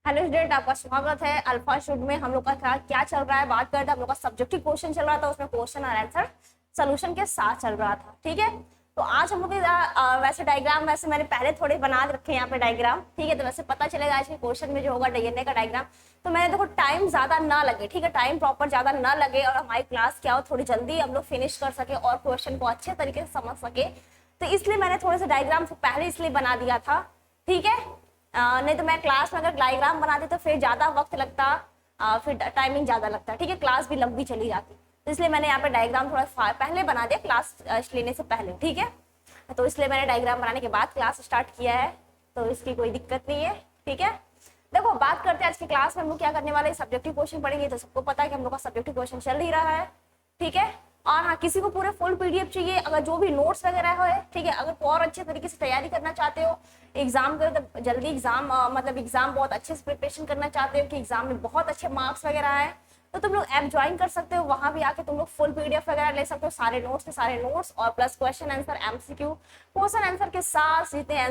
Hello student, आपका स्वागत है अल्फा शुड में। हम लोग का क्या चल रहा है, बात करते हैं। हम लोग का सब्जेक्टिव क्वेश्चन चल रहा था, उसमें क्वेश्चन और आंसर सोल्यूशन के साथ चल रहा था। ठीक है, तो आज हम लोग वैसे डायग्राम वैसे मैंने पहले थोड़े बना रखे हैं यहाँ पे डायग्राम। ठीक है, तो वैसे पता चलेगा आज के क्वेश्चन में जो होगा डीएनए का डायग्राम। तो मैंने देखो टाइम ज्यादा ना लगे, ठीक है, टाइम प्रॉपर ज्यादा ना लगे और हमारी क्लास क्या हो थोड़ी जल्दी हम लोग फिनिश कर सके और क्वेश्चन को अच्छे तरीके से समझ सके, तो इसलिए मैंने थोड़े से डायग्राम पहले इसलिए बना दिया था। ठीक है, नहीं तो मैं क्लास में अगर डायग्राम बनाती तो फिर ज्यादा वक्त लगता, फिर टाइमिंग ज्यादा लगता। ठीक है, क्लास भी लंबी चली जाती, तो इसलिए मैंने यहाँ पे डायग्राम थोड़ा पहले बना दिया क्लास लेने से पहले। ठीक है, तो इसलिए मैंने डायग्राम बनाने के बाद क्लास स्टार्ट किया है, तो इसकी कोई दिक्कत नहीं है। ठीक है, देखो बात करते हैं आज की क्लास में हम लोग क्या करने वाले हैं। सब्जेक्टिव क्वेश्चन पढ़ेंगे, तो सबको पता है कि हम लोग का सब्जेक्टिव क्वेश्चन चल ही रहा है। ठीक है, और हाँ, किसी को पूरे फुल पीडीएफ चाहिए, अगर जो भी नोट्स वगैरह है, ठीक है, अगर और अच्छे तरीके से तैयारी करना चाहते हो एग्जाम के, तो जल्दी एग्जाम मतलब एग्जाम बहुत अच्छे से प्रिपरेशन करना चाहते हो कि एग्जाम में बहुत अच्छे मार्क्स वगैरह आए, तो तुम लोग ऐप ज्वाइन कर सकते हो। वहां भी आके तुम लोग फुल पीडीएफ वगैरह ले सकते हो, सारे नोट्स के सारे नोट्स और plus question answer MCQ, question answer के साथ जितने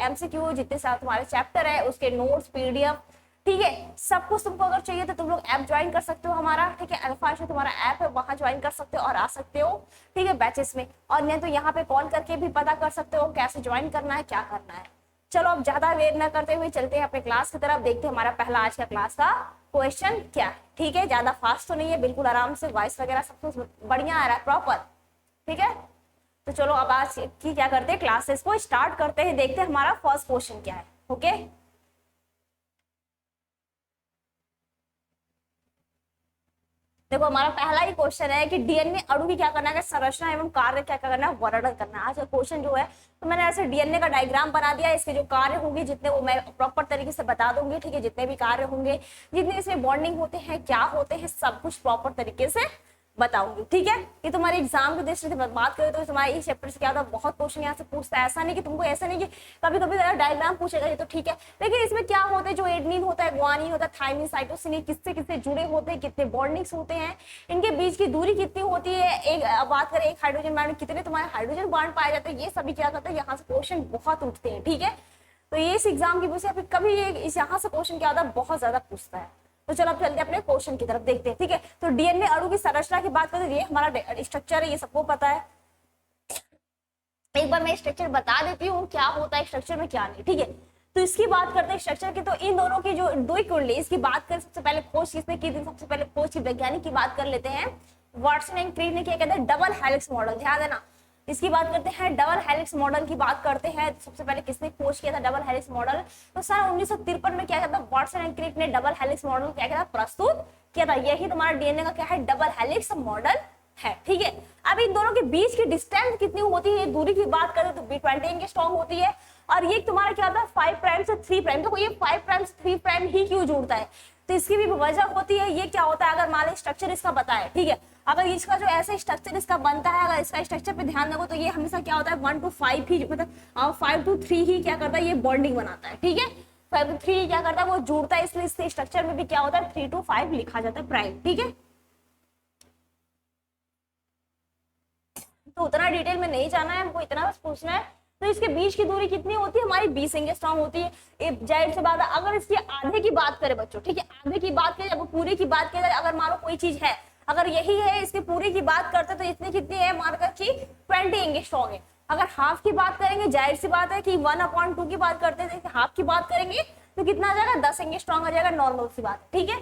एमसीक्यू जितने साथ तुम्हारे चैप्टर है उसके नोट्स पीडीएफ। ठीक है, सब कुछ तुमको अगर चाहिए तो तुम लोग ऐप ज्वाइन कर सकते हो हमारा। ठीक है, अल्फा से तुम्हारा ऐप है, वहां ज्वाइन कर सकते हो और आ सकते हो। ठीक है, बैचेस में, और नहीं तो यहाँ पे कॉल करके भी पता कर सकते हो कैसे ज्वाइन करना है, क्या करना है। चलो अब ज्यादा वेट न करते हुए चलते हैं अपने क्लास की तरफ, देखते हैं हमारा पहला आज का क्लास का क्वेश्चन क्या है। ठीक है, ज्यादा फास्ट तो नहीं है, बिल्कुल आराम से, वॉइस वगैरह सब कुछ बढ़िया आ रहा है प्रॉपर। ठीक है, तो चलो अब आज की क्या करते हैं, क्लासेस को स्टार्ट करते हैं, देखते हैं हमारा फर्स्ट क्वेश्चन क्या है। ओके, देखो हमारा पहला ही क्वेश्चन है कि डीएनए अणु की क्या करना है, संरचना एवं कार्य क्या करना है, वर्णन करना है। आज का क्वेश्चन जो है, तो मैंने ऐसे डीएनए का डायग्राम बना दिया, इसके जो कार्य होंगे जितने वो मैं प्रॉपर तरीके से बता दूंगी। ठीक है, जितने भी कार्य होंगे, जितने इसमें बॉन्डिंग होते हैं, क्या होते हैं, सब कुछ प्रॉपर तरीके से बताऊंगी। ठीक है, ये तुम्हारे एग्जाम की दृष्टि से बात करें तो तुम्हारे इस चैप्टर से क्या होता है, बहुत क्वेश्चन यहाँ से पूछता है। ऐसा नहीं कि तुमको, ऐसा नहीं कि कभी कभी डायग्राम पूछेगा ये तो ठीक है, लेकिन इसमें क्या होता है, जो एडनिन होता है, ग्वानिन होता है, थायमिन, साइटोसिन, किससे किससे जुड़े होते हैं, कितने बॉन्डिंग्स होते हैं, इनके बीच की दूरी कितनी होती है, एक बात करें एक हाइड्रोजन बॉन्ड कितने तुम्हारे हाइड्रोजन बॉन्ड पाए जाते हैं, ये सभी क्या करता है, यहाँ से क्वेश्चन बहुत उठते हैं। ठीक है, तो ये इस एग्जाम की वजह से कभी यहाँ से क्वेश्चन क्या होता है, बहुत ज्यादा पूछता है। तो चलो अब चलते हैं अपने क्वेश्चन की तरफ, देखते हैं। ठीक है, तो डीएनए अणु की संरचना की बात करें, ये हमारा स्ट्रक्चर है, ये सबको पता है। एक बार मैं स्ट्रक्चर बता देती हूँ क्या होता है स्ट्रक्चर में क्या नहीं। ठीक है, तो इसकी बात करते हैं स्ट्रक्चर की, तो इन दोनों की जो दो कुंडली, इसकी बात करें सबसे पहले खोज किसने की थी, सबसे पहले खोज की वैज्ञानिक की बात कर लेते हैं, वाटसन एंड क्रीक ने, क्या कहते हैं, डबल हेलिक्स मॉडल। ध्यान देना, इसकी बात करते हैं, डबल हेलिक्स मॉडल की बात करते हैं। सबसे पहले किसने खोज किया था डबल हेलिक्स मॉडल, तो सन 1953 में क्या कहता है, वाटसन एंड क्रिक ने डबल हेलिक्स मॉडल क्या कहता है, प्रस्तुत किया था। यही तुम्हारा डीएनए का क्या है, डबल हेलिक्स मॉडल है। ठीक है, अब इन दोनों के बीच की डिस्टेंस कितनी होती है, दूरी की बात करें तो B20 एंगस्ट्रॉम होती है, और ये तुम्हारा क्या होता है 5 प्राइम से 3 प्राइम। देखो ये 5 प्राइम से 3 प्राइम ही क्यों जुड़ता है, तो इसकी भी वजह होती है। ये क्या होता है, अगर मान लो स्ट्रक्चर इसका बताए, ठीक है, अगर इसका जो ऐसे स्ट्रक्चर इसका बनता है, अगर इसका स्ट्रक्चर पे ध्यान दो तो ये हमेशा क्या होता है 1 to 5 ही, मतलब 5 to 3 ही क्या करता है, ये बॉन्डिंग बनाता है। ठीक है, 5 to 3 क्या करता है, वो जुड़ता है, इसलिए इसके स्ट्रक्चर में भी क्या होता है 3 to 5 लिखा जाता है प्राइम। ठीक है, तो उतना डिटेल में नहीं जाना है हमको, इतना बस पूछना है। तो इसके बीच की दूरी कितनी होती है, हमारी 20 एंगस्ट्रॉम होती है। जाहिर सी बात है, अगर इसकी आधे की बात करें बच्चों, ठीक है, आधे की बात करें, अगर पूरी की बात करें, अगर मान लो कोई चीज है, अगर यही है इसकी पूरी की बात करते तो इतनी कितनी है, मानकर कि 20 एंगस्ट्रॉम है। अगर हाफ की बात करेंगे, जाहिर सी बात है कि 1/2 की बात करते हैं, हाफ की बात करेंगे तो कितना आ जाएगा, 10 एंगस्ट्रॉम आ जाएगा, नॉर्मल सी बात है। ठीक है,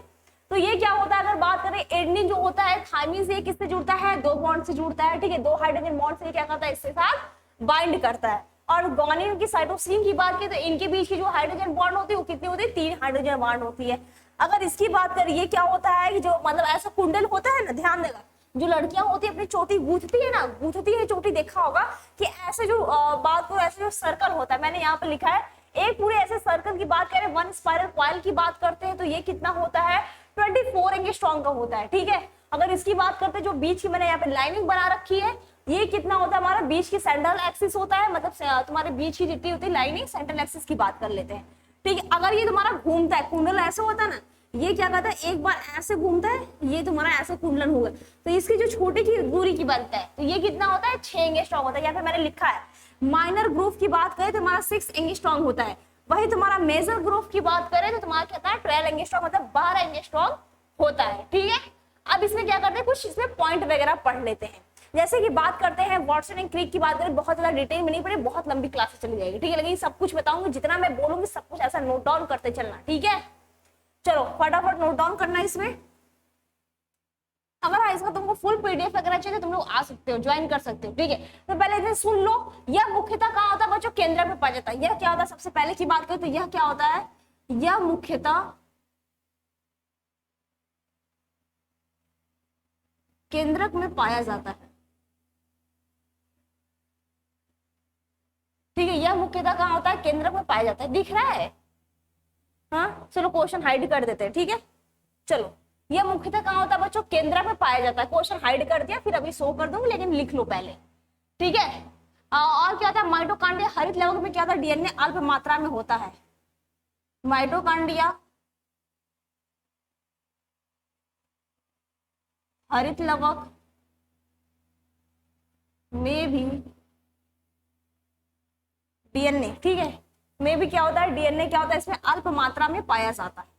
तो ये क्या होता है, अगर बात करें एडेनिन जो होता है, थायमिन से किससे जुड़ता है, 2 बॉन्ड से जुड़ता है। ठीक है, 2 हाइड्रोजन बॉन्ड से क्या करता है, इसके साथ बाइंड करता है। और ग्वानिन की साइटोसिन की बात करें तो इनके बीच की जो हाइड्रोजन बॉन्ड होती है वो कितनी होती है, 3 हाइड्रोजन बॉन्ड होती है। अगर इसकी बात करें, ये क्या होता है कि जो मतलब ऐसा कुंडल होता है ना, ध्यान देगा, जो लड़कियां होती है अपनी चोटी गूंथती है ना, गूंथती है चोटी, देखा होगा कि ऐसे जो बात को ऐसे जो सर्कल होता है, मैंने यहाँ पे लिखा है, एक पूरे ऐसे सर्कल की बात करें, 1 स्पाइरल कॉइल की बात करते हैं तो ये कितना होता है, 24 एंगस्ट्रॉम का होता है। ठीक है, अगर इसकी बात करते हैं, जो बीच की मैंने यहाँ पे लाइनिंग बना रखी है, ये कितना होता है, हमारा बीच की सेंट्रल एक्सिस होता है, मतलब तुम्हारे बीच की जितनी होती है लाइनिंग, सेंट्रल एक्सिस की बात कर लेते हैं। ठीक है, अगर ये तुम्हारा घूमता है, कुंडल ऐसे होता है ना, ये क्या कहता है, एक बार ऐसे घूमता है, ये तुम्हारा ऐसे कुंडलन होगा, तो इसकी जो छोटी की दूरी की बनता है, तो ये कितना होता है, 6 एंगस्ट्रॉम होता है। यहाँ पे मैंने लिखा है, माइनर ग्रुप की बात करें तो हमारा 6 एंगस्ट्रॉम होता है। वही तुम्हारा मेजर ग्रुप की बात करें तो तुम्हारा क्या था 12 एंगस्ट्रॉम मतलब 12 एंगस्ट्रॉम होता है, ठीक है। अब इसमें क्या करते हैं, कुछ इसमें पॉइंट वगैरह पढ़ लेते हैं। जैसे कि बात करते हैं वाटसन एंड क्रिक की बात करें, बहुत ज्यादा डिटेल में नहीं पड़े, बहुत लंबी क्लास चली जाएगी, ठीक है। लेकिन सब कुछ बताऊंगी, जितना मैं बोलूंगी सब कुछ ऐसा नोट डाउन करते चलना, ठीक है। चलो फटाफट नोट डाउन करना इसमें। अगर हाँ इसका तुमको फुल पीडीएफ वगैरह चाहिए तो तुम लोग आ सकते हो, ज्वाइन कर सकते हो, ठीक है। तो पहले इसे सुन लो, यह मुख्यतः कहाँ होता है बच्चों, केंद्र में पाया जाता है। यह क्या होता है, सबसे पहले की बात करें तो यह क्या होता है, यह मुख्यतः केंद्रक में पाया जाता है, ठीक है। यह मुख्यतः कहाँ होता है, केंद्रक में पाया जाता है, दिख रहा है। हाँ चलो क्वेश्चन हाइड कर देते हैं, ठीक है। चलो यह मुख्यतः कहाँ होता है बच्चों, केंद्र में पाया जाता है। क्वेश्चन हाइड कर दिया, फिर अभी शो कर दूंगी, लेकिन लिख लो पहले, ठीक है। और क्या होता है, माइटोकॉन्ड्रिया हरित लवक में क्या होता है, डीएनए अल्प मात्रा में होता है। माइटोकॉन्ड्रिया हरित लवक में भी डीएनए, ठीक है, में भी क्या होता है, डीएनए क्या होता है, इसमें अल्प मात्रा में पाया जाता है।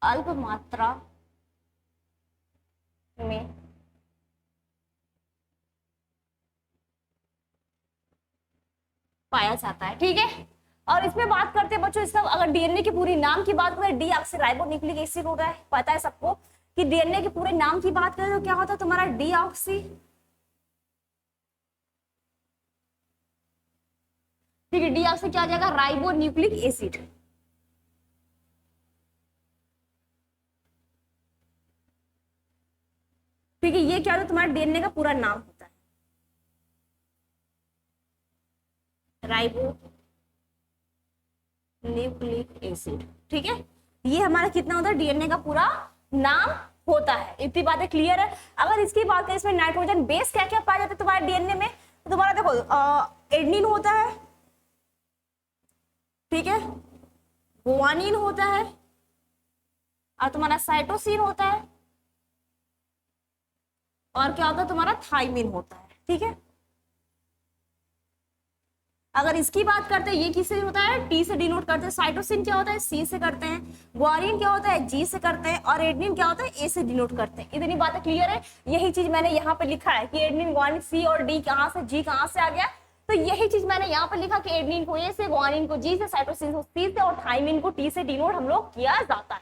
अल्प मात्रा में पाया जाता है, ठीक है। और इसमें बात करते हैं बच्चों, इसका अगर डीएनए की पूरी नाम की बात करें, डीऑक्सीराइबोन्यूक्लिक एसिड होता है, पता है सबको कि डीएनए के पूरे नाम की बात करें तो क्या होता है तुम्हारा डीऑक्सी, ठीक है। डीऑक्सी क्या हो जाएगा, राइबोन्यूक्लिक एसिड, ठीक है। ये क्या होता है तुम्हारा डीएनए का पूरा नाम होता है, राइबो न्यूक्लिक एसिड, ठीक है। ये हमारा कितना होता है, डीएनए का पूरा नाम होता है। इतनी बातें क्लियर है। अगर इसकी बात करें, इसमें नाइट्रोजन बेस क्या क्या पाया जाता है तुम्हारे डीएनए में, तो तुम्हारा देखो एडेनिन होता है, ठीक है, गुआनिन होता है, और तुम्हारा साइटोसिन होता है, और क्या होता है तुम्हारा थाइमिन होता है, ठीक है। अगर इसकी बात करते हैं, ये किससे होता है, टी से डिनोट करते हैं। साइटोसिन क्या होता है, सी से करते हैं। ग्वानिन क्या होता है, जी से करते हैं। और एडेनिन क्या होता है, ए से डिनोट करते हैं। इतनी बातें क्लियर है। यही चीज मैंने यहाँ पे लिखा है कि एडेनिन, ग्वानिन, सी और डी कहाँ से, जी कहाँ से आ गया, तो यही चीज मैंने यहाँ पे लिखा कि एडेनिन को ए से, ग्वानिन को जी से, साइटोसिन को सी से, और थाइमिन को टी से डिनोट हम लोग किया जाता है।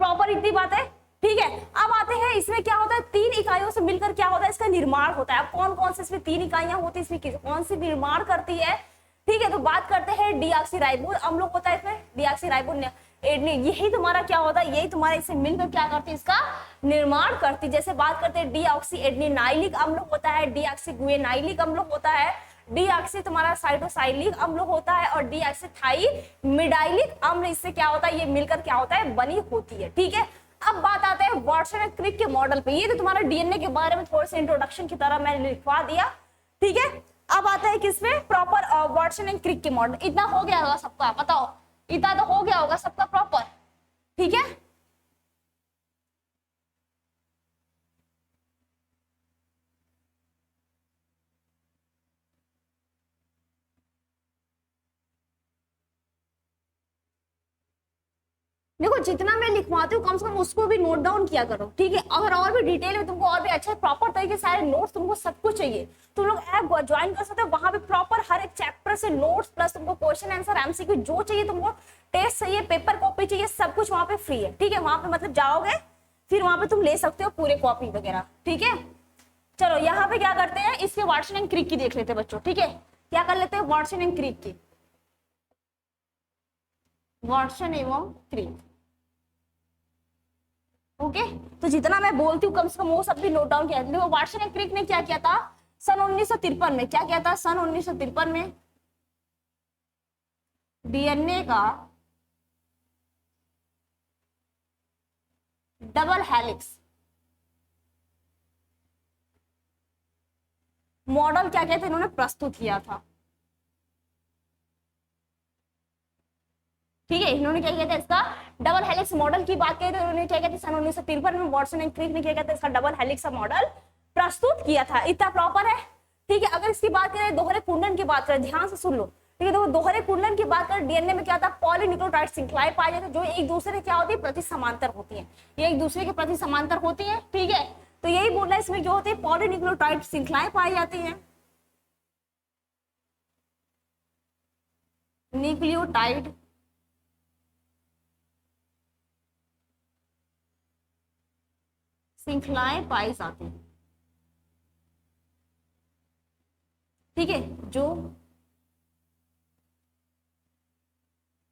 प्रॉपर इतनी बात है, ठीक है। अब आते हैं इसमें क्या होता है, 3 इकाइयों से मिलकर क्या होता है, इसका निर्माण होता है। अब कौन कौन से इसमें 3 इकाइयां होती है, इसमें कौन सी निर्माण करती है, ठीक है। तो बात करते हैं डीऑक्सीराइबोन अम्ल होता है इसमें, डीऑक्सीराइबोन एडेनिन, यही तुम्हारा क्या होता है, यही तुम्हारा इससे मिलकर क्या करती है, इसका निर्माण करती है। जैसे बात करते हैं डीऑक्सी एडेनिनाइलिक अम्ल होता है, डीऑक्सी गुएनाइलिक अम्ल होता है, डीऑक्सी तुम्हारा साइटोसाइलिक अम्ल होता है, और डीऑक्सी थाइमिडाइलिक अम्ल, इससे क्या होता है, ये मिलकर क्या होता है, बनी होती है, ठीक है। अब बात आते हैं वाटसन एंड क्रिक के मॉडल पे। ये तो तुम्हारा डीएनए के बारे में थोड़ा सा इंट्रोडक्शन की तरह मैंने लिखवा दिया, ठीक है। अब आता है किसमें, प्रॉपर वाटसन एंड क्रिक के मॉडल। इतना हो गया होगा सबका, बताओ, इतना तो हो गया होगा सबका प्रॉपर, ठीक है। देखो जितना मैं लिखवाती हूँ कम से कम उसको भी नोट डाउन किया करो, ठीक है। अगर और भी डिटेल में तुमको और भी अच्छे प्रॉपर तरीके सारे नोट्स, तुमको सब कुछ चाहिए, तुम लोग ऐप ज्वाइन कर सकते हो। वहां पे प्रॉपर हर एक चैप्टर से नोट्स प्लस तुमको क्वेश्चन आंसर एमसीक्यू जो चाहिए, तुमको टेस्ट चाहिए, पेपर कॉपी चाहिए, सब कुछ वहां पे फ्री है, ठीक है। वहां पे मतलब जाओगे फिर वहां पे तुम ले सकते हो पूरे कॉपी वगैरह, ठीक है। चलो यहाँ पे क्या करते हैं, इसके वाटसन एंड क्रिक की देख लेते हैं बच्चों, ठीक है। क्या कर लेते हैं, वाटसन एंड क्रिक की, वाटसन एवं क्रिक, ओके। तो जितना मैं बोलती हूँ कम से कम वो सब भी नोट डाउन किया। देखो वाटसन एंड क्रिक ने क्या किया था सन 1953 में, क्या किया था सन 1953 में, डीएनए का डबल हेलिक्स मॉडल क्या कहते हैं इन्होंने प्रस्तुत किया था, ठीक है। इन्होंने क्या किया था, इसका डबल हेलिक्स मॉडल की बात करें तो इन्होंने क्या किया था सन 1953 में वाटसन एंड क्रिक ने क्या किया था, इसका डबल हेलिक्स मॉडल प्रस्तुत किया था। इतना प्रॉपर है, ठीक है। अगर इसकी बात करें, दोहरे कुंडन की बात करें, ध्यान से सुन लो, ठीक है। तो दोहरे कुंडन की बात करें, डीएनए में क्या होता है, पॉलीन्यूक्लियोटाइड श्रृंखलाएं पाई जाती है जो एक दूसरे के क्या होती है, प्रति समांतर होती है। ये एक दूसरे के प्रति समांतर होती है, ठीक है। तो यही बोलना है, इसमें क्या होती है, पॉलीन्यूक्लियोटाइड श्रृंखलाएं पाई जाती हैं। न्यूक्लियोटाइड श्रृंखलाएं पाई जाती हैं, ठीक है, जो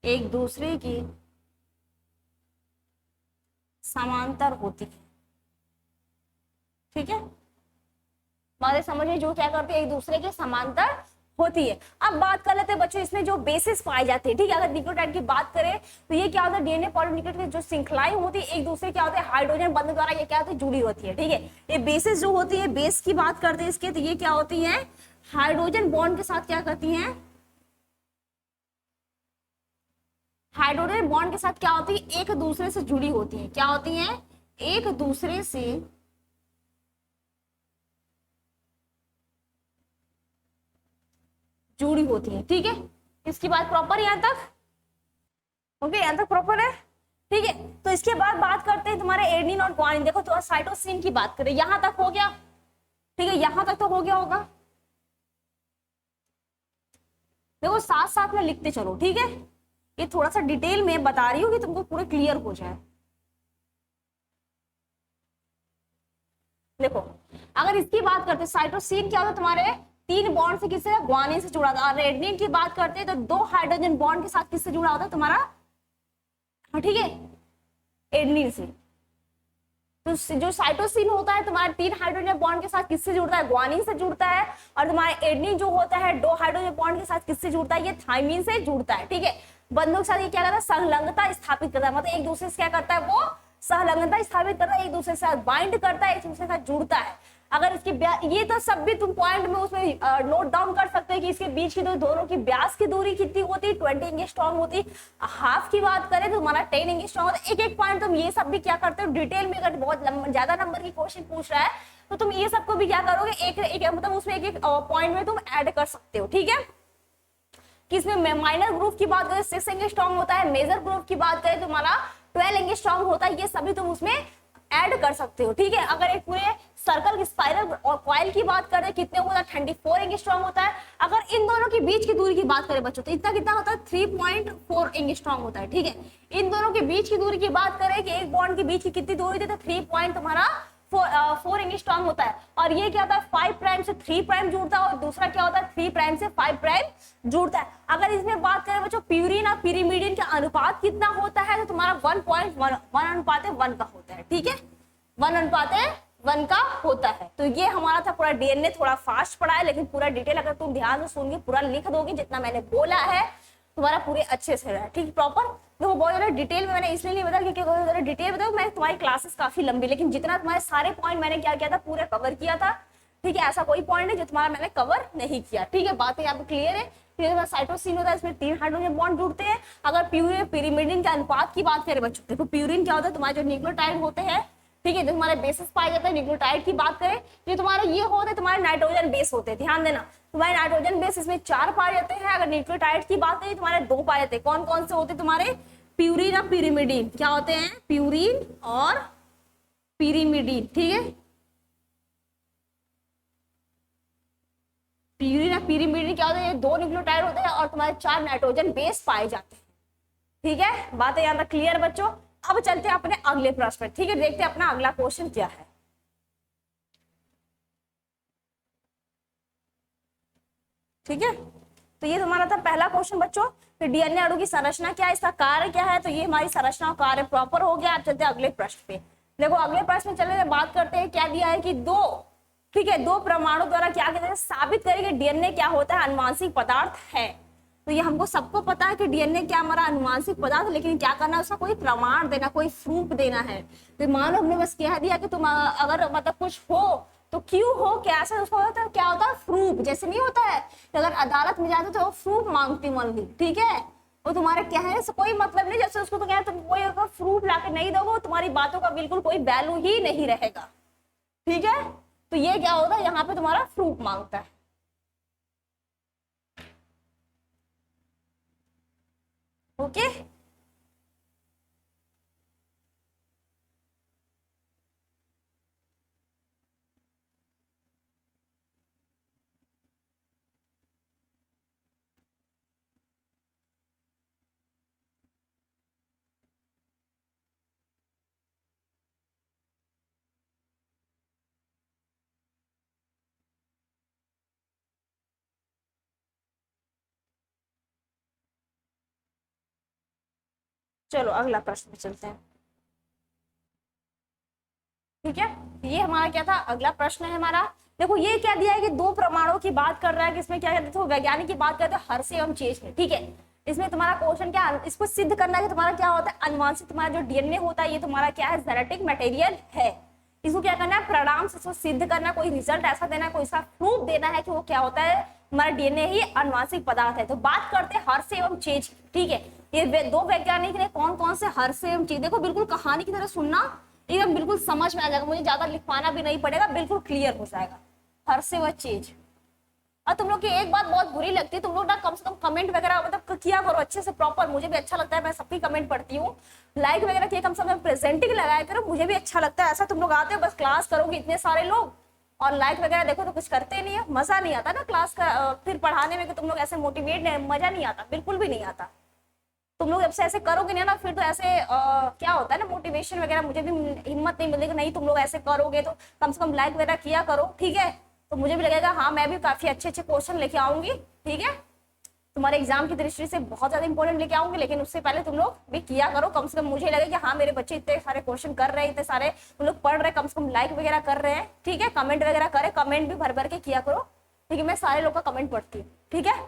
एक दूसरे की समांतर होती है, ठीक है। बातें समझिए, जो क्या करते हैं, एक दूसरे के समांतर होती है। अब बात कर लेते हैं बच्चों इसमें जो बेसिस पाए जाते हैं, ठीक है। अगर न्यूक्लियोटाइड की बात करें तो ये क्या होता है, डीएनए पॉलीन्यूक्लियोटाइड की जो श्रृंखलाएं होती है एक दूसरे क्या होते हैं, हाइड्रोजन बंध द्वारा ये क्या होती है, जुड़ी होती है, ठीक है। ये बेसिस जो होती है, बेस की बात करते हैं इसके, तो ये क्या होती है, हाइड्रोजन बॉन्ड के साथ क्या करती हैं, हाइड्रोजन बॉन्ड के साथ क्या होती है, एक दूसरे से जुड़ी होती है। क्या होती है, एक दूसरे से जुड़ी होती है, ठीक है। इसकी बात प्रॉपर यहां तक, ओके, यहां तक प्रॉपर है, ठीक है। तो इसके बाद बात करते हैं तुम्हारे एडेनिन और ग्वानिन। देखो तो साइटोसिन की बात करें, यहां तक हो गया, ठीक है, यहां तक तो हो गया होगा। देखो साथ साथ में लिखते चलो, ठीक है। ये थोड़ा सा डिटेल में बता रही हूँ कि तुमको पूरा क्लियर हो जाए। देखो अगर इसकी बात करते हैं, साइटोसिन क्या होता है, तुम्हारे 3 बॉन्ड से किससे, ग्वानिन से जुड़ा था। और एडेनिन की बात करते हैं तो 2 हाइड्रोजन बॉन्ड के साथ किससे जुड़ा होता है तुम्हारा, ठीक है, एडेनिन से। तो जो साइटोसिन होता है तुम्हारे 3 हाइड्रोजन बॉन्ड के साथ किससे जुड़ता है, ग्वानिन से जुड़ता है। और तुम्हारे एडेनिन जो होता है 2 हाइड्रोजन बॉन्ड के साथ किससे जुड़ता है, ये थायमिन से जुड़ता है, ठीक है। बंधों के साथ ये क्या करता है, संलग्नता स्थापित करता है, मतलब एक दूसरे से क्या करता है, वो संलग्नता स्थापित करता है, एक दूसरे के साथ बाइंड करता है, एक दूसरे के साथ जुड़ता है। अगर इसकी ये तो सब भी तुम पॉइंट में उसमें नोट डाउन कर सकते हैं कि इसके बीच की दोनों की व्यास की दूरी कितनी होती है, 20 एंगस्ट्रॉम होती है। हाफ की बात करें तो तुम्हारा 10 एंगस्ट्रॉम होता है। एक एक पॉइंट तुम ये सब भी क्या करते हो, डिटेल में अगर बहुत ज्यादा नंबर की क्वेश्चन पूछ रहा है तो तुम ये सबको भी क्या करोगे, एक एक मतलब उसमें एक एक पॉइंट में तुम ऐड कर सकते हो, ठीक है। किसमें माइनर ग्रुप की बात करें 6 एंगस्ट्रॉम होता है, मेजर ग्रुप की बात करें तुम्हारा 12 एंगस्ट्रॉम होता है। ये सभी तुम उसमें ऐड कर सकते हो, ठीक है। अगर एक पूरे सर्कल की स्पाइरल और कॉइल की बात करें कितने होता है, 24 एंगस्ट्रॉम होता है। अगर इन दोनों के बीच की दूरी की बात करें बच्चों तो इतना कितना होता है, 3.4 एंगस्ट्रॉम होता है, ठीक है। इन दोनों के बीच की दूरी की बात करें कि एक बॉन्ड के बीच की कितनी दूरी थी, तो 3 तुम्हारा 4 एंगस्ट्रॉम होता है। और ये क्या होता है, 5 प्राइम से 3 प्राइम जुड़ता है, और दूसरा क्या होता है, 3 प्राइम से 5 प्राइम जुड़ता है। अगर इसमें बात करें बच्चों प्यूरिन और पिरिमिडिन का अनुपात कितना होता है, तो तुम्हारा 1:1 का होता है, ठीक है, 1:1 का होता है। तो ये हमारा था पूरा डीएनए। थोड़ा फास्ट पढ़ा है लेकिन पूरा डिटेल अगर तुम ध्यान से सुनगे, पूरा लिख दोगे जितना मैंने बोला है, तुम्हारा पूरे अच्छे से रहा है, ठीक, प्रॉपर। देखो बहुत ज्यादा डिटेल में मैंने इसलिए नहीं बताया क्योंकि बहुत ज्यादा डिटेल बताओ मैं तुम्हारी क्लासेस काफी लंबी, लेकिन जितना तुम्हारे सारे पॉइंट मैंने क्या किया था, पूरा कवर किया था, ठीक है। ऐसा कोई पॉइंट है जो तुम्हारा मैंने कवर नहीं किया, ठीक है। बातें यहाँ पे क्लियर है। फिर साइटोसिन होता है, इसमें 3 हाइड्रोजन बॉन्ड जुड़ते हैं। अगर प्यूरिन पिरिमिडिन के अनुपात की बात करें बच्चों, देखो प्यूरिन क्या होता है, तुम्हारे जो न्यूक्लियोटाइड होते हैं, ठीक है, जो तुम्हारे बेसिस पाए जाते हैं। न्यूक्लियोटाइड की बात करें जो तुम्हारे ये होते हैं, तुम्हारे नाइट्रोजन बेस होते हैं, ध्यान देना, तुम्हारे नाइट्रोजन बेस इसमें 4 पाए जाते हैं। अगर न्यूक्लियोटाइड की बात करें तुम्हारे 2 पाए जाते हैं। कौन कौन से होते हैं तुम्हारे, प्यूरिन और पिरिमिडिन। क्या होते हैं, प्यूरिन और पिरिमिडिन, ठीक है। प्यूरिन और पिरिमिडिन क्या होते हैं, ये 2 न्यूक्लियोटाइड होते हैं और तुम्हारे 4 नाइट्रोजन बेस पाए जाते हैं, ठीक है। बातें यहाँ तक क्लियर बच्चों। अब चलते हैं अपने अगले प्रश्न पर, ठीक है, देखते हैं अपना अगला क्वेश्चन क्या है। ठीक है, तो ये तुम्हारा था पहला क्वेश्चन बच्चों। फिर डीएनए अणु की संरचना क्या है, इसका कार्य क्या है, तो ये हमारी संरचना और कार्य प्रॉपर हो गया। अब चलते हैं अगले प्रश्न पे। देखो अगले प्रश्न में चले बात करते हैं, क्या दिया है कि 2, ठीक है, 2 परमाणु द्वारा क्या कहते हैं, साबित करें कि डीएनए क्या होता है, अनुवांशिक पदार्थ है। तो ये हमको सबको पता है कि डीएनए क्या हमारा अनुवांशिक पदार्थ, लेकिन क्या करना है, उसका कोई प्रमाण देना, कोई प्रूफ देना है। तो मान लो हमने बस कह दिया कि तुम अगर मतलब कुछ हो तो क्यों हो, कैसे उसको होता है, क्या होता है प्रूफ। जैसे नहीं होता है कि अगर अदालत में जाते तो प्रूफ मांगती मान, ठीक है, वो तुम्हारे कहने से कोई मतलब नहीं। जैसे उसको तो क्या तुम कोई अगर प्रूफ लाके नहीं दोगे, तुम्हारी बातों का बिल्कुल कोई वैल्यू ही नहीं रहेगा, ठीक है। तो ये क्या होता है, यहाँ पे तुम्हारा प्रूफ मांगता है, ओके। चलो अगला प्रश्न पे चलते हैं। ठीक है, ये हमारा क्या था, अगला प्रश्न है हमारा। देखो ये क्या दिया है कि दो प्रमाणों की बात कर रहा है कि इसमें क्या कहते हैं, वैज्ञानिक की बात करते हैं हर्ष एवं चेज में। ठीक है, इसमें तुम्हारा क्वेश्चन क्या, इसको सिद्ध करना है कि तुम्हारा क्या होता है, अनुवांशिक तुम्हारा जो डीएनए होता है ये तुम्हारा क्या है, जेनेटिक मटेरियल है। इसको क्या करना है, परिणाम से इसको सिद्ध करना, कोई रिजल्ट ऐसा देना है, कोई इसका प्रूफ देना है कि वो क्या होता है, हमारा डीएनए ही अनुवांशिक पदार्थ है। तो बात करते हैं हर्ष एवं चेज। ठीक है, ये दो वैज्ञानिक ने कौन कौन से हर्ष एवं चेज, देखो बिल्कुल कहानी की तरह सुनना, एकदम बिल्कुल समझ में आ जाएगा, मुझे ज्यादा लिखवाना भी नहीं पड़ेगा, बिल्कुल क्लियर हो जाएगा हर्ष व चेज। और तुम लोग की एक बात बहुत बुरी लगती है, तुम लोग ना कम से कम कमेंट वगैरह मतलब किया करो अच्छे से प्रॉपर, मुझे भी अच्छा लगता है, मैं सबकी कमेंट पढ़ती हूँ, लाइक वगैरह किया कम से कम, प्रेजेंटिंग लगाया करो, मुझे भी अच्छा लगता है। ऐसा तुम लोग आते हो बस क्लास करोगे इतने सारे लोग और लाइक वगैरह देखो तो कुछ करते नहीं है, मजा नहीं आता ना क्लास का फिर पढ़ाने में, कि तुम लोग ऐसे मोटिवेट मजा नहीं आता, बिल्कुल भी नहीं आता। तुम लोग जब से ऐसे करोगे ना फिर तो ऐसे क्या होता है ना, मोटिवेशन वगैरह, मुझे भी हिम्मत नहीं मिलेगी, नहीं तुम लोग ऐसे करोगे तो कम से कम लाइक वगैरह किया करो। ठीक है, तो मुझे भी लगेगा हाँ मैं भी काफी अच्छे अच्छे क्वेश्चन लेके आऊंगी। ठीक है, तुम्हारे एग्जाम की दृष्टि से बहुत ज्यादा इंपॉर्टेंट लेके आऊंगी, लेकिन उससे पहले तुम लोग भी किया करो, कम से कम मुझे लगे कि हाँ मेरे बच्चे इतने सारे क्वेश्चन कर रहे हैं, इतने सारे तुम लोग पढ़ रहे हैं, कम से कम लाइक वगैरह कर रहे हैं। ठीक है, कमेंट वगैरह करे, कमेंट भी भर भर के किया करो। ठीक है, मैं सारे लोग का कमेंट पढ़ती हूँ। ठीक है,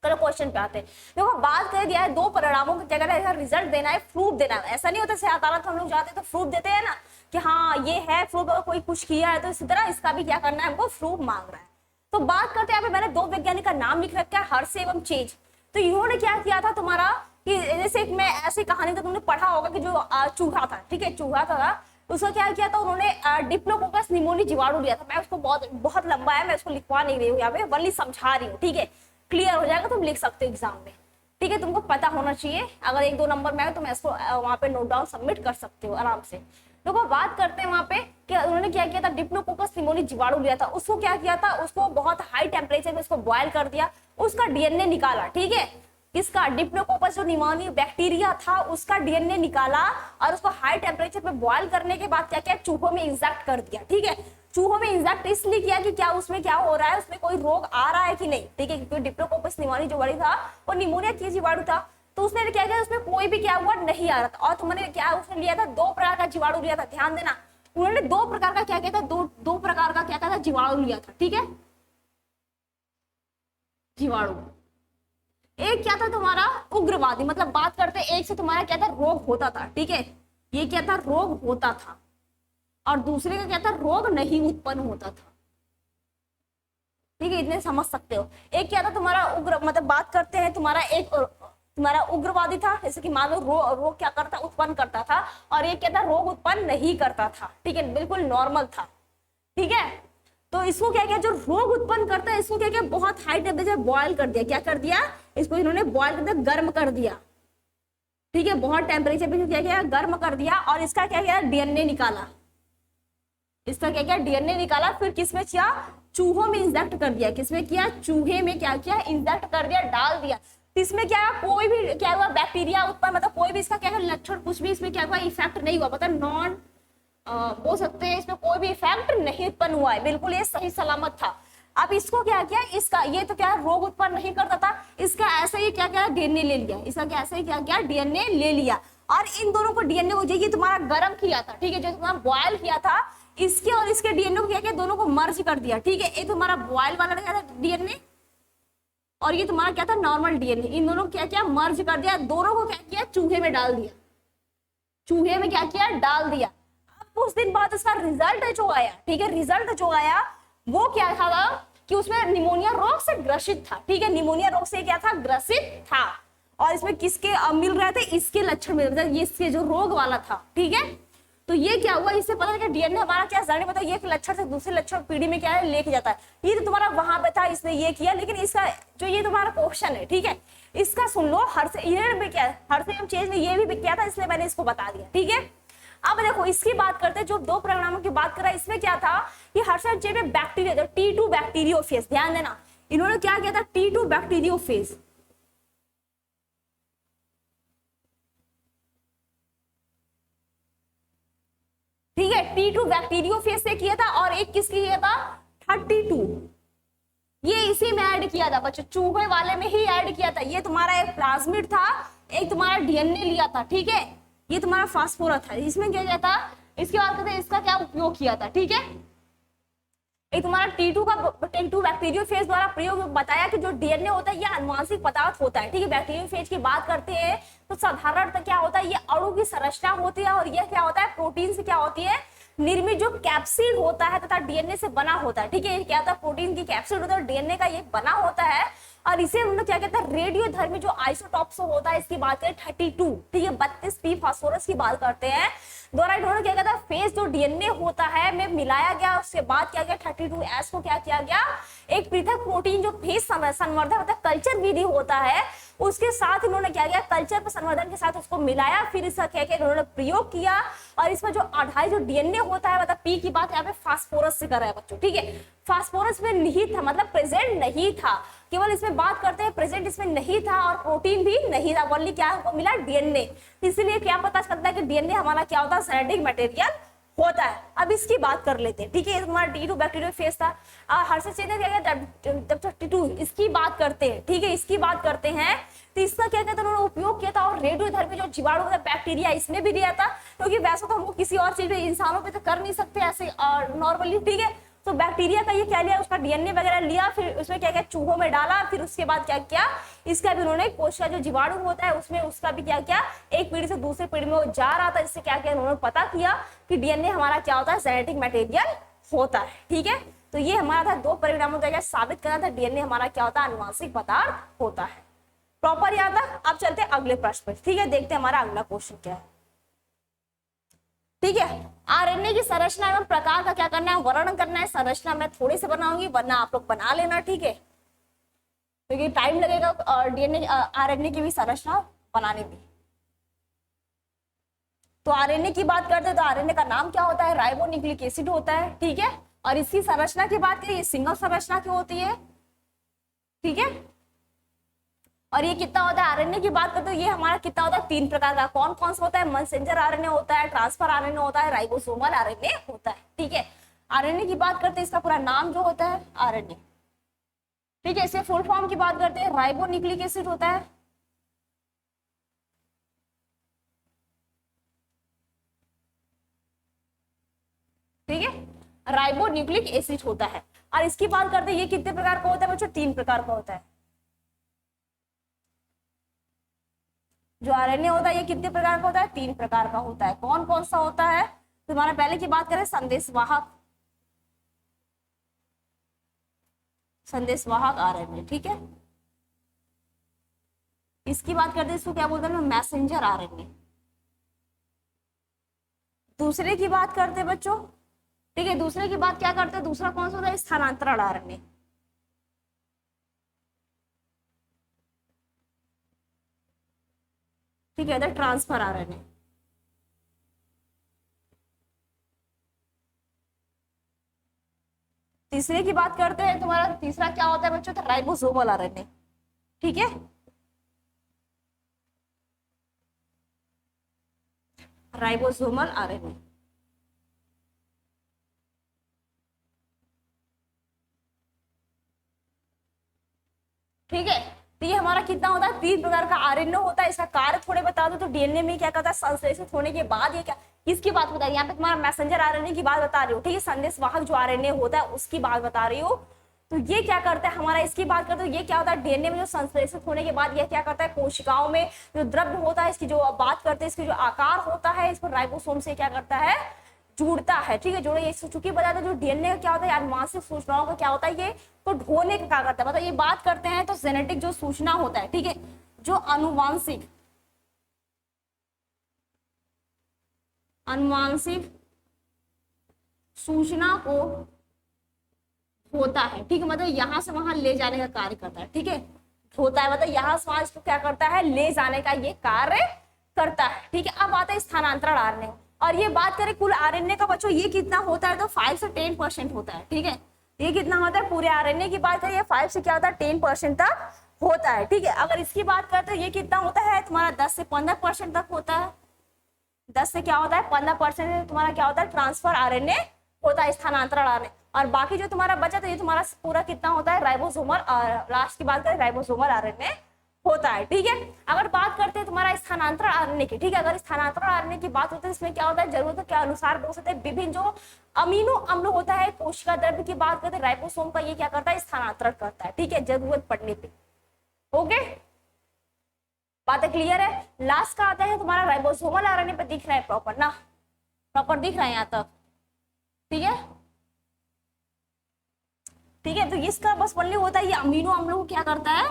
चलो क्वेश्चन पे आते हैं। देखो बात कर दिया है दो परिणामों को क्या करना है, रिजल्ट देना है, प्रूफ देना है। ऐसा नहीं होता अदालत हम लोग जाते तो प्रूफ देते हैं ना कि हाँ ये है प्रूफ, अगर कोई कुछ किया है तो इसी तरह इसका भी क्या करना है, हमको प्रूफ मांग रहा है। तो बात करते हैं, मैंने दो वैज्ञानिक का नाम लिख रखा है, हर्ष एवं चेज। तो इन्होंने क्या किया था तुम्हारा कि जैसे एक मैं ऐसी कहानी तो तुमने पढ़ा होगा कि जो चूहा था, ठीक है चूहा था, उसको क्या किया था उन्होंने, डिप्लोकोकस निमोनी जीवाणु लिया था। मैं उसको बहुत लंबा है, मैं उसको लिखवा नहीं रही हूँ यहाँ पे, वनली समझा रही हूँ। ठीक है, क्लियर हो जाएगा, तुम लिख सकते हो एग्जाम में। ठीक है, तुमको पता होना चाहिए, अगर एक दो नंबर में है तो मैं इसको वहाँ पे नोट डाउन सबमिट कर सकते हो आराम से। देखो बात करते हैं वहाँ पे कि उन्होंने क्या किया था, डिप्लोकोकस निमोनी जीवाणु लिया था, उसको क्या किया था, उसको बहुत हाई टेम्परेचर में उसको बॉयल कर दिया, उसका डीएनए निकाला। ठीक है, इसका डिप्लोकोकस जो निमोनी बैक्टीरिया था उसका डीएनए निकाला और उसको हाई टेम्परेचर पे बॉयल करने के बाद क्या किया, चूहों में इंजेक्ट कर दिया। ठीक है, चूहों में इंजेक्ट इसलिए किया कि क्या उसमें क्या हो रहा है, उसमें कोई रोग आ रहा है कि नहीं। ठीक है, क्योंकि डिप्लोकोकस निमोनी जो था वो निमोनिया की जीवाणु था, तो उसने क्या किया, उसमें कोई भी क्या हुआ नहीं आ रहा था। और तुमने क्या उसने लिया था, दो प्रकार का जीवाणु लिया था, ध्यान देना, उन्होंने दो प्रकार का क्या किया था, दो प्रकार का क्या था, जीवाणु लिया था। ठीक है, जीवाणु एक क्या था तुम्हारा उग्रवादी, मतलब बात करते एक से तुम्हारा क्या था, रोग होता था। ठीक है, ये क्या था, रोग होता था, और दूसरे का क्या था, रोग नहीं उत्पन्न होता था। ठीक है, इतने समझ सकते हो। एक क्या था तुम्हारा उग्र, मतलब बात करते हैं तुम्हारा एक तुम्हारा उग्रवादी था, जैसे कि मान लो रोग क्या करता, उत्पन्न करता था, और एक क्या था, रोग उत्पन्न नहीं करता था। ठीक है, बिल्कुल नॉर्मल था। ठीक है, तो इसको क्या किया, जो रोग उत्पन्न करता है इसको क्या किया, बहुत हाई टेम्परेचर बॉयल कर दिया। क्या कर दिया, इसको इन्होंने बॉयल कर दिया, गर्म कर दिया। ठीक है, बहुत टेम्परेचर पे क्या किया, गर्म कर दिया, और इसका क्या किया, डीएनए निकाला। इसका क्या किया, डीएनए निकाला, फिर किसमें किया, चूहों में इंजेक्ट कर दिया। किसमें किया, चूहे में क्या किया, इंजेक्ट कर दिया, डाल दिया। इसमें क्या कोई भी क्या हुआ, बैक्टीरिया उत्पन्न, मतलब कोई भी इसका क्या लक्षण कुछ भी इसमें क्या हुआ, इफेक्ट नहीं हुआ, मतलब नॉन बोल सकते हैं इसमें कोई भी इफेक्ट नहीं उत्पन्न हुआ है, बिल्कुल ये सही सलामत था। अब इसको क्या किया, इसका ये तो क्या रोग उत्पन्न नहीं करता था, इसका ऐसे ही क्या क्या डीएनए ले लिया, इसका क्या ऐसे ही क्या क्या डीएनए ले लिया, और इन दोनों को डीएनए को ये तुम्हारा गर्म किया था। ठीक है, जो तुम्हारा बॉयल किया था, इसके और इसके डीएनए को क्या किया, दोनों को मर्ज कर दिया। ठीक है, ये तुम्हारा बॉयल वाला क्या था डीएनए, और ये तुम्हारा क्या था, नॉर्मल डीएनए, इन दोनों को क्या किया, मर्ज कर दिया, दोनों को क्या किया, चूहे में डाल दिया। चूहे में क्या किया, डाल दिया। अब कुछ दिन बाद इसका रिजल्ट जो आया, ठीक है, रिजल्ट जो आया वो क्या था कि उसमें निमोनिया रोग से ग्रसित था। ठीक है, निमोनिया रोग से क्या था, ग्रसित था, और इसमें किसके मिल रहे थे, इसके लक्षण मिल रहे थे, ये इसके जो रोग वाला था। ठीक है, तो ये क्या हुआ, इससे पता चला डीएनए हमारा क्या जाने पता, ये लक्षण से दूसरे लक्षण पीढ़ी में क्या है लेके जाता है। ये तो तुम्हारा वहां पे था, इसने ये किया, लेकिन इसका जो ये तुम्हारा क्वेश्चन है, ठीक है, इसका सुन लो, हर्षियम चेंज ने ये भी किया था, इसलिए मैंने इसको बता दिया, ठीक है। अब देखो इसकी बात करते हैं, जो दो परिणामों की बात कर रहा है, इसमें क्या था कि हर्षियम चेन में बैक्टीरिया T2 बैक्टीरियोफेज, ध्यान देना, इन्होंने क्या किया था, T2 बैक्टीरियोफेज, ठीक है, T2 बैक्टीरियोफेज से किया था, और एक किसकी किया था, 32, ये इसी में ऐड किया था बच्चों, चूहे वाले में ही ऐड किया था। ये तुम्हारा एक प्लाज्मिड था, एक तुम्हारा डीएनए लिया था, ठीक है, ये तुम्हारा फास्फोरस था, इसमें क्या किया था, इसके बाद कहते हैं इसका क्या उपयोग किया था, ठीक है। एक तुम्हारा T2 बैक्टीरियोफेज द्वारा प्रयोग बताया कि जो डीएनए होता है ये आनुवांशिक पदार्थ होता है, ठीक है। बैक्टीरियोफेज की बात करते हैं तो साधारणतः क्या होता है, ये अणु की संरचना होती है, और ये क्या होता है, प्रोटीन से क्या होती है निर्मित, जो कैप्सिड होता है तथा डीएनए से बना होता है, ठीक है। क्या होता है, प्रोटीन की कैप्सिड होता है और डीएनए का ये बना होता है, और इसे उन्होंने क्या कहता है, रेडियोधर्मी जो आइसोटॉप्स होता है, इसकी बात करें 32, ठीक है, 32p फास्फोरस की बात करते हैं, द्वारा इन्होंने क्या कहता है, फेज जो डीएनए होता है में मिलाया गया, उसके बाद क्या गया 32s को क्या किया गया, एक पृथक प्रोटीन जो फेज संवर्धन मतलब कल्चर विधि होता है, उसके साथ इन्होंने क्या किया, कल्चर पर संवर्धन के साथ उसको मिलाया, फिर इसका क्या किया, इन्होंने प्रयोग किया, और इसमें जो आधारित जो डीएनए होता है, मतलब पी की बात यहाँ पे फास्फोरस से कर रहा है बच्चों, ठीक है। फास्फोरस में निहित था, मतलब प्रेजेंट नहीं था, केवल इसमें बात करते हैं प्रेजेंट इसमें नहीं था, और प्रोटीन भी नहीं था, ओनली क्या हमको मिला, डीएनए। इसलिए क्या पता चलता है कि डीएनए हमारा क्या होता है, जेनेटिक मटेरियल होता है। अब इसकी बात कर लेते हैं, ठीक है, तुम्हारा T2 बैक्टीरियोफेज था, हर्षियम क्या 32, इसकी बात करते हैं, ठीक है, इसकी बात करते हैं, तो इसका क्या कहते हैं, उन्होंने उपयोग किया था, और रेडियोधर्मी जो जीवाणु बैक्टीरिया इसमें भी दिया था, क्योंकि वैसे तो हमको किसी और चीज पे, इंसानों पे तो कर नहीं सकते ऐसे नॉर्मली, ठीक है। तो बैक्टीरिया का ये क्या लिया, उसका डीएनए वगैरह लिया, फिर उसमें क्या किया, चूहों में डाला, फिर उसके बाद क्या किया, इसका भी उन्होंने कोशिका जो जीवाणु होता है उसमें उसका भी क्या किया, एक पीढ़ी से दूसरी पीढ़ी में वो जा रहा था, जिससे क्या किया, उन्होंने पता किया कि डीएनए हमारा क्या होता है, जेनेटिक मटेरियल होता है, ठीक है। तो ये हमारा था दो परिणामों का साबित करना था, डीएनए हमारा क्या होता है, आनुवांशिक पदार्थ होता है, प्रॉपर याद था। अब चलते हैं अगले प्रश्न पर, ठीक है, देखते हैं हमारा अगला क्वेश्चन क्या है, ठीक है। आरएनए की संरचना एवं प्रकार का क्या करना है, वर्णन करना है। संरचना मैं थोड़ी सी बनाऊंगी, वरना आप लोग बना लेना, ठीक है, क्योंकि टाइम लगेगा डीएनए आरएनए की भी संरचना बनाने में। तो आरएनए की बात करते हैं तो आरएनए का नाम क्या होता है, राइबोन्यूक्लिक एसिड होता है, ठीक है। और इसकी संरचना की बात करें, सिंगल संरचना की होती है, ठीक है। और ये कितना होता है, आरएनए की बात करते हैं, ये हमारा कितना होता है, 3 प्रकार का। कौन कौन सा होता है, मैसेंजर आरएनए होता है, ट्रांसफर आरएनए होता है, राइबोसोमल आरएनए होता है, ठीक है। आरएनए की बात करते हैं, इसका पूरा नाम जो होता है आरएनए, ठीक है। इसके फुल फॉर्म की बात करते हैं, राइबोन्यूक्लिक एसिड होता है, ठीक है, राइबोन्यूक्लिक एसिड होता है। और इसकी बात करते हैं, ये कितने प्रकार का होता है बच्चों, 3 प्रकार का होता है। जो आरएनए होता है ये कितने प्रकार का होता है, 3 प्रकार का होता है। कौन कौन सा होता है, तुम्हारा पहले की बात करें, संदेशवाहक, संदेशवाहक आरएनए, ठीक है। इसकी बात करते हैं, इसको क्या बोलते हैं, मैसेंजर आरएनए। दूसरे की बात करते हैं बच्चों, ठीक है, दूसरे की बात क्या करते हैं, दूसरा कौन सा होता है, स्थानांतरण आरएनए, ठीक है, ट्रांसफर आरएनए। तीसरे की बात करते हैं, तुम्हारा तीसरा क्या होता है बच्चों, तो राइबोसोमल आरएनए, ठीक है, राइबोसोमल आरएनए। ठीक है, तो ये हमारा कितना होता है, 3 प्रकार का आरएनए होता है। इसका कार्य थोड़े बता दो, तो डीएनए में क्या करता है, संश्लेषित होने के बाद ये क्या, किसकी बात बता रही है, यहाँ पे तुम्हारा मैसेंजर आरएनए की बात बता रही हो, ठीक है, संदेशवाहक जो आरएनए होता है उसकी बात बता रही हो। तो ये क्या करता है हमारा, इसकी बात करते हो, ये क्या होता है, डीएनए में जो संश्लेषित होने के बाद ये क्या करता है, कोशिकाओं में जो द्रव्य होता है, इसकी जो बात करते हैं, इसकी जो आकार होता है, इसको राइबोसोम से क्या करता है, जुड़ता है, ठीक है, जोड़े। ये चूंकि बताया था, जो डीएनए का क्या होता है, आनुवांशिक सूचनाओं का क्या होता है, ये तो ढोने का क्या करता है, मतलब ये बात करते हैं तो जेनेटिक जो सूचना होता है, ठीक है, जो आनुवांशिक सूचना को होता है, ठीक है, मतलब यहां से वहां ले जाने का कार्य करता है, ठीक है, होता है, मतलब यहाँ से वहां इसको क्या करता है, ले जाने का ये कार्य करता है। ठीक है, अब आता है स्थानांतरण आरएनए, और ये बात करें कुल आरएनए का बच्चों, ये कितना होता है, तो 5 से 10% होता है। ठीक है, ये कितना होता है, पूरे आरएनए की बात करें 5 से क्या होता है 10% तक होता है। ठीक है, अगर इसकी बात करते हैं ये कितना होता है तुम्हारा 10 से 15% तक होता है। 10 से क्या होता है 15% तुम्हारा क्या होता है ट्रांसफर आरएनए होता है, स्थानांतरण आरएनए। और बाकी जो तुम्हारा बचा तो ये तुम्हारा पूरा कितना होता है राइबोसोमल, लास्ट की बात करें राइबोसोमल आरएनए होता है। ठीक है, अगर बात करते हैं तुम्हारा स्थानांतरण आरएनए की, ठीक है, अगर स्थानांतरण आरएनए की बात होती है इसमें क्या होता है, जरूरत के अनुसार बोल सकते हैं विभिन्न जो अमीनो अम्ल होता है, कोशिका द्रव्य की बात करते हैं राइबोसोम का, ये क्या करता है स्थानांतरण करता है। ठीक है, जरूरत पड़ने पे। ओके, बातें क्लियर है। लास्ट का आता है तुम्हारा राइबोसोमल आरएनए पे, दिख रहा है प्रॉपर ना, प्रॉपर दिख रहा है यहाँ तक। ठीक है, ठीक है, तो इसका बस ओनली होता है ये अमीनो अम्लों को क्या करता है,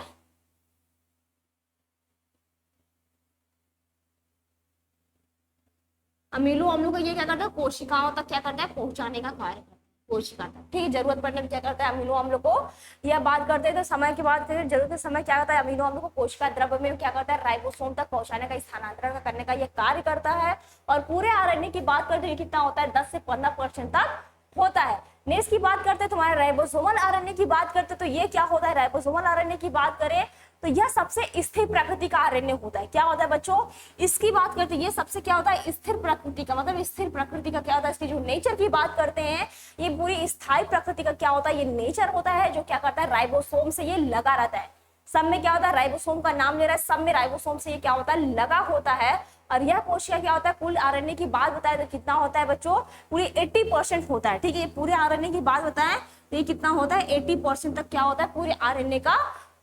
अमीनो अम्लों को ये क्या करता है कोशिकाओं तक क्या करता है पहुंचाने का कार्य करता है, कोशिका तक। ठीक है, जरूरत पड़ने पर क्या करता है अमीनो अम्लों को, यह बात करते हैं तो समय की बात करें, जरूरत के समय क्या करता है अमीनो अम्लों को कोशिका द्रव्य में क्या करता है राइबोसोम तक पहुंचाने का, स्थानांतरण करने का ये कार्य करता है। और पूरे आरएनए की बात करते हैं कितना होता है 10 से 15% तक होता है। नेक्स्ट की बात करते हैं तुम्हारे राइबोसोमल आरएनए की बात करते हैं, तो ये क्या होता है राइबोसोमल आरएनए की बात करें तो यह सबसे स्थिर प्रकृति का आरएनए होता है। क्या होता है बच्चों, इसकी बात करते हैं ये सबसे क्या होता है स्थिर प्रकृति का, मतलब स्थिर प्रकृति का क्या होता है, इसकी जो नेचर की बात करते हैं ये पूरी स्थायी प्रकृति का क्या होता है, ये नेचर होता है, जो क्या करता है राइबोसोम से ये लगा रहता है। सब में क्या होता है राइबोसोम का नाम ले रहा है, सब में राइबोसोम से ये क्या होता है लगा होता है। और यह कोशिका क्या होता है कुल आरएनए की बात बताए तो कितना होता है बच्चों, पूरी 80% होता है। ठीक है, पूरे आरएनए की बात बताएं तो ये कितना होता है 80% तक क्या होता है पूरे आरएनए का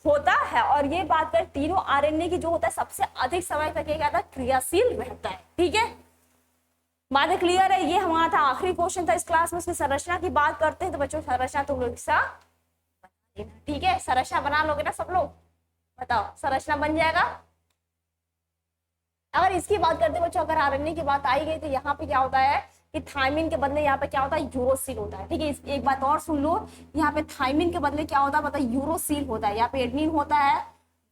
होता है। और ये बात करें तीनों आरएनए की जो होता है सबसे अधिक समय तक ये क्या होता है क्रियाशील रहता है। ठीक है, बातें क्लियर है। ये हमारा था आखिरी क्वेश्चन था इस क्लास में। उसकी संरचना की बात करते हैं तो बच्चों संरचना तुम लोग ठीक है, संरचना बना लोगे ना सब लोग, बताओ संरचना बन जाएगा। अगर इसकी बात करते हैं बच्चों, अगर आरएनए की बात आई गई तो यहाँ पे क्या होता है कि थायमिन के बदले यहाँ पे क्या होता है यूरोसिल होता है। ठीक है, एक बात और सुन लो, यहाँ पे थायमिन के बदले क्या होता है पता है यूरोसिल होता है। यहाँ पे एडनिन होता है,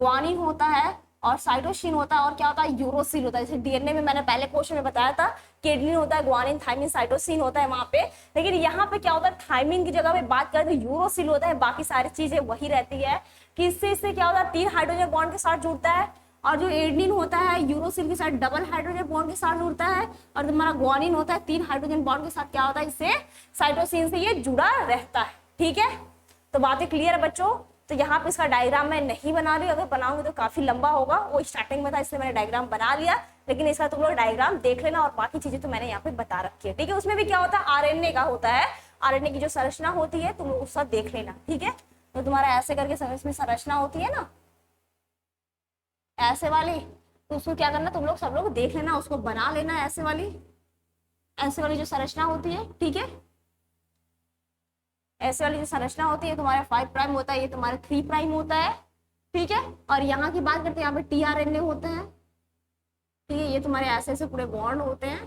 ग्वानिन होता है और साइटोसिन होता है, और क्या होता है यूरोसिल होता है। जैसे डीएनए में मैंने पहले क्वेश्चन में बताया था कि एडनिन होता है, ग्वानिन, थायमिन, साइटोसिन होता है वहां पे, लेकिन यहाँ पे क्या होता है थायमिन की जगह पे बात करें तो यूरोसिल होता है। बाकी सारी चीजें वही रहती है कि इससे क्या होता है 3 हाइड्रोजन बॉन्ड के साथ जुड़ता है, और जो एडनिन होता है यूरोसिल के साथ डबल हाइड्रोजन बॉन्ड के साथ जुड़ता है, और तुम्हारा ग्वानिन होता है 3 हाइड्रोजन बॉन्ड के साथ क्या होता है इससे साइटोसिन से ये जुड़ा रहता है। ठीक है, तो बातें क्लियर है बच्चों। तो यहाँ पे इसका डायग्राम मैं नहीं बना रही, अगर बनाऊंगी तो काफी लंबा होगा, वो स्टार्टिंग में था इसलिए मैंने डायग्राम बना लिया, लेकिन इसका तुम लोग डायग्राम देख लेना और बाकी चीजें तो मैंने यहाँ पे बता रखी है। ठीक है, उसमें भी क्या होता है आरएनए का होता है, आरएनए की जो संरचना होती है तुम लोग उसका देख लेना। ठीक है, तो तुम्हारा ऐसे करके इसमें संरचना होती है ना ऐसे वाली, तो उसको क्या करना तुम लोग सब लोग देख लेना, उसको बना लेना ऐसे वाली जो संरचना होती है। ठीक है, ऐसे वाली जो संरचना होती है तुम्हारे 5 प्राइम होता है, ये तुम्हारे 3 प्राइम होता है। ठीक है, और यहाँ की बात करते हैं यहाँ पे टीआरएनए होते हैं। ठीक है, ये तुम्हारे ऐसे ऐसे पूरे बॉन्ड होते हैं,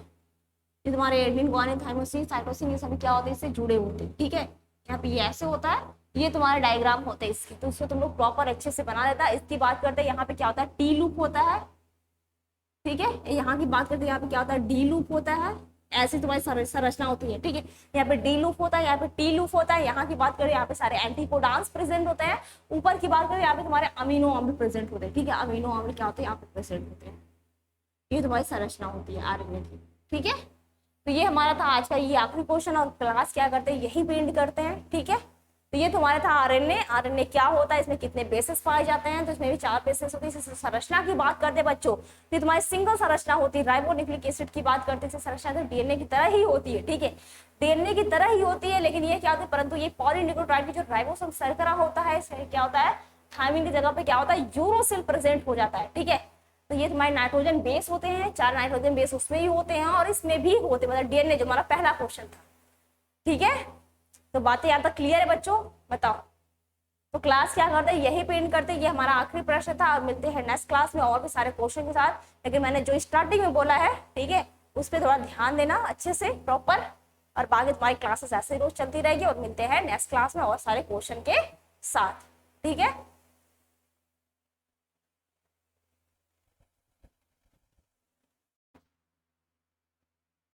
ये तुम्हारे एडमिन, ग्वानिन, थाइमोसिन, साइटोसिन ये सभी क्या होते हैं इससे जुड़े होते हैं। ठीक है, यहाँ पे ये ऐसे होता है, ये तुम्हारे डायग्राम होते हैं इसके, तो उसको तुम लोग प्रॉपर अच्छे से बना लेता है। इसकी बात करते हैं यहाँ पे क्या होता है टी लूप होता है। ठीक है, यहाँ की बात करते हैं यहाँ पे क्या होता है डी लूप होता है। ऐसी तुम्हारी संरचना होती है। ठीक है, यहाँ पे डी लूप होता है, यहाँ पे टी लूप होता है। यहाँ की बात करें यहाँ पे सारे एंटीकोडांस प्रेजेंट होते हैं। ऊपर की बात करें यहाँ पे तुम्हारे अमीनो अम्ल प्रेजेंट होते हैं। ठीक है, अमीनो अम्ल क्या होते हैं यहाँ पे प्रेजेंट होते हैं। ये तुम्हारी संरचना होती है आरएनए की। ठीक है, तो ये हमारा था आज का ये आखिरी क्वेश्चन, और क्लास क्या करते हैं यही प्रिंट करते हैं। ठीक है, तो ये तुम्हारा था आरएनए। आरएनए क्या होता है, इसमें कितने बेसिस पाए जाते हैं, तो इसमें भी 4 बेसिस होती है। संरचना की बात करते हैं बच्चों, तो तुम्हारी सिंगल संरचना होती है। राइबोन्यूक्लिक एसिड की बात करते हैं, संरचना तो डीएनए की तरह ही होती है। ठीक है, डीएनए की तरह ही होती है, लेकिन ये क्या होता है, परंतु ये पॉलीन्यूक्लियोटाइड की जो राइबोसोम शर्करा होता है, इसमें क्या होता है थायमिन की जगह पे क्या होता है यूरोसिल प्रेजेंट हो जाता है। ठीक है, तो ये तुम्हारे नाइट्रोजन बेस होते हैं, 4 नाइट्रोजन बेस उसमें ही होते हैं और इसमें भी होते हैं, मतलब डीएनए जो हमारा पहला क्वेश्चन था। ठीक है, तो बातें यहाँ तक क्लियर है बच्चों, बताओ। तो क्लास क्या करते हैं यही प्रिंट करते हैं। ये हमारा आखिरी प्रश्न था, और मिलते हैं नेक्स्ट क्लास में और भी सारे क्वेश्चन के साथ। लेकिन मैंने जो स्टार्टिंग में बोला है, ठीक है, उस पर थोड़ा ध्यान देना अच्छे से प्रॉपर, और बाकी तुम्हारी क्लासेस ऐसे रोज चलती रहेगी। और मिलते हैं नेक्स्ट क्लास में और सारे क्वेश्चन के साथ। ठीक है।